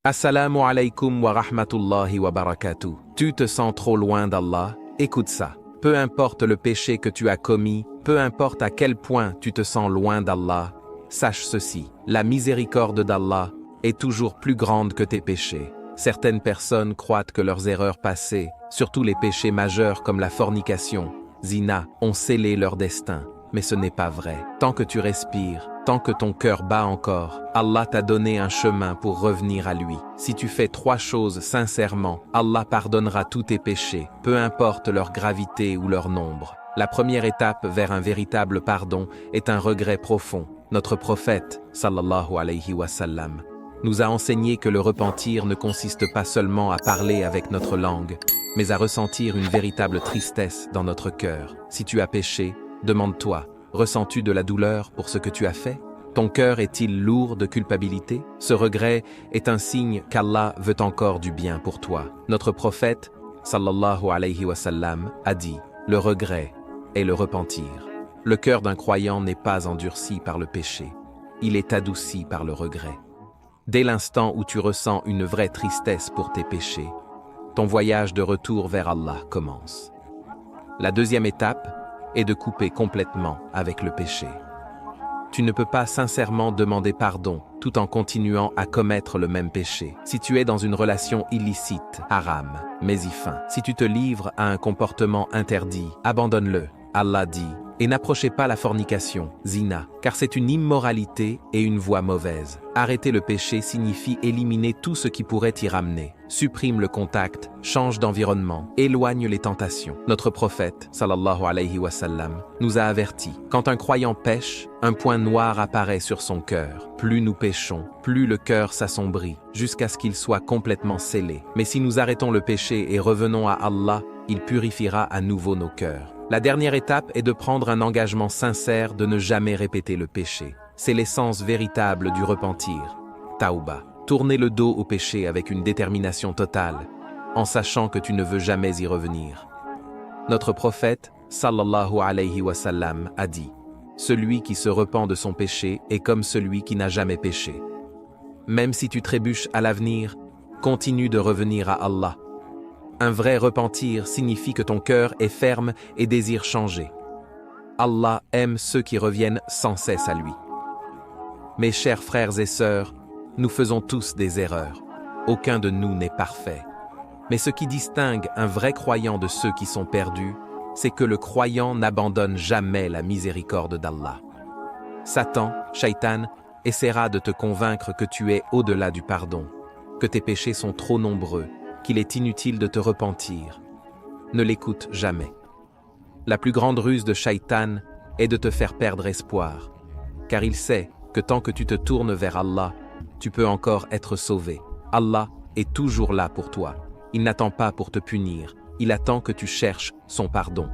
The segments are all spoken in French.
Assalamu alaikum wa rahmatullahi wa barakatuh. Tu te sens trop loin d'Allah? Écoute ça. Peu importe le péché que tu as commis, peu importe à quel point tu te sens loin d'Allah, sache ceci, la miséricorde d'Allah est toujours plus grande que tes péchés. Certaines personnes croient que leurs erreurs passées, surtout les péchés majeurs comme la fornication, zina, ont scellé leur destin. Mais ce n'est pas vrai. Tant que tu respires, tant que ton cœur bat encore, Allah t'a donné un chemin pour revenir à lui. Si tu fais 3 choses sincèrement, Allah pardonnera tous tes péchés, peu importe leur gravité ou leur nombre. La première étape vers un véritable pardon est un regret profond. Notre prophète, sallallahu alayhi wa sallam, nous a enseigné que le repentir ne consiste pas seulement à parler avec notre langue, mais à ressentir une véritable tristesse dans notre cœur. Si tu as péché, demande-toi, ressens-tu de la douleur pour ce que tu as fait? Ton cœur est-il lourd de culpabilité? Ce regret est un signe qu'Allah veut encore du bien pour toi. Notre prophète, sallallahu alayhi wa sallam, a dit, le regret est le repentir. Le cœur d'un croyant n'est pas endurci par le péché, il est adouci par le regret. Dès l'instant où tu ressens une vraie tristesse pour tes péchés, ton voyage de retour vers Allah commence. La deuxième étape est de couper complètement avec le péché. Tu ne peux pas sincèrement demander pardon tout en continuant à commettre le même péché. Si tu es dans une relation illicite, haram, mésifin, si tu te livres à un comportement interdit, abandonne-le. Allah dit, et n'approchez pas la fornication, zina, car c'est une immoralité et une voie mauvaise. Arrêter le péché signifie éliminer tout ce qui pourrait y ramener. Supprime le contact, change d'environnement, éloigne les tentations. Notre prophète, sallallahu alayhi wa sallam, nous a avertis. Quand un croyant pêche, un point noir apparaît sur son cœur. Plus nous péchons, plus le cœur s'assombrit, jusqu'à ce qu'il soit complètement scellé. Mais si nous arrêtons le péché et revenons à Allah, il purifiera à nouveau nos cœurs. La dernière étape est de prendre un engagement sincère de ne jamais répéter le péché. C'est l'essence véritable du repentir. Taouba. Tourner le dos au péché avec une détermination totale, en sachant que tu ne veux jamais y revenir. Notre prophète, sallallahu alayhi wa sallam, a dit, « Celui qui se repent de son péché est comme celui qui n'a jamais péché. » Même si tu trébuches à l'avenir, continue de revenir à Allah. Un vrai repentir signifie que ton cœur est ferme et désire changer. Allah aime ceux qui reviennent sans cesse à lui. Mes chers frères et sœurs, nous faisons tous des erreurs. Aucun de nous n'est parfait. Mais ce qui distingue un vrai croyant de ceux qui sont perdus, c'est que le croyant n'abandonne jamais la miséricorde d'Allah. Satan, Shaitan, essaiera de te convaincre que tu es au-delà du pardon, que tes péchés sont trop nombreux, qu'il est inutile de te repentir. Ne l'écoute jamais. La plus grande ruse de Shaitan est de te faire perdre espoir, car il sait que tant que tu te tournes vers Allah, tu peux encore être sauvé. Allah est toujours là pour toi. Il n'attend pas pour te punir, il attend que tu cherches son pardon.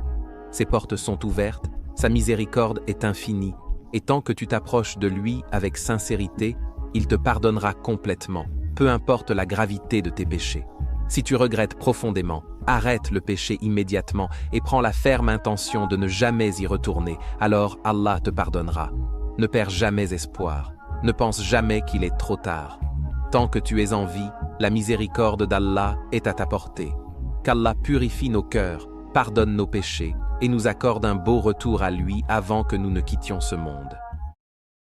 Ses portes sont ouvertes, sa miséricorde est infinie, et tant que tu t'approches de lui avec sincérité, il te pardonnera complètement, peu importe la gravité de tes péchés. Si tu regrettes profondément, arrête le péché immédiatement et prends la ferme intention de ne jamais y retourner, alors Allah te pardonnera. Ne perds jamais espoir, ne pense jamais qu'il est trop tard. Tant que tu es en vie, la miséricorde d'Allah est à ta portée. Qu'Allah purifie nos cœurs, pardonne nos péchés et nous accorde un beau retour à lui avant que nous ne quittions ce monde.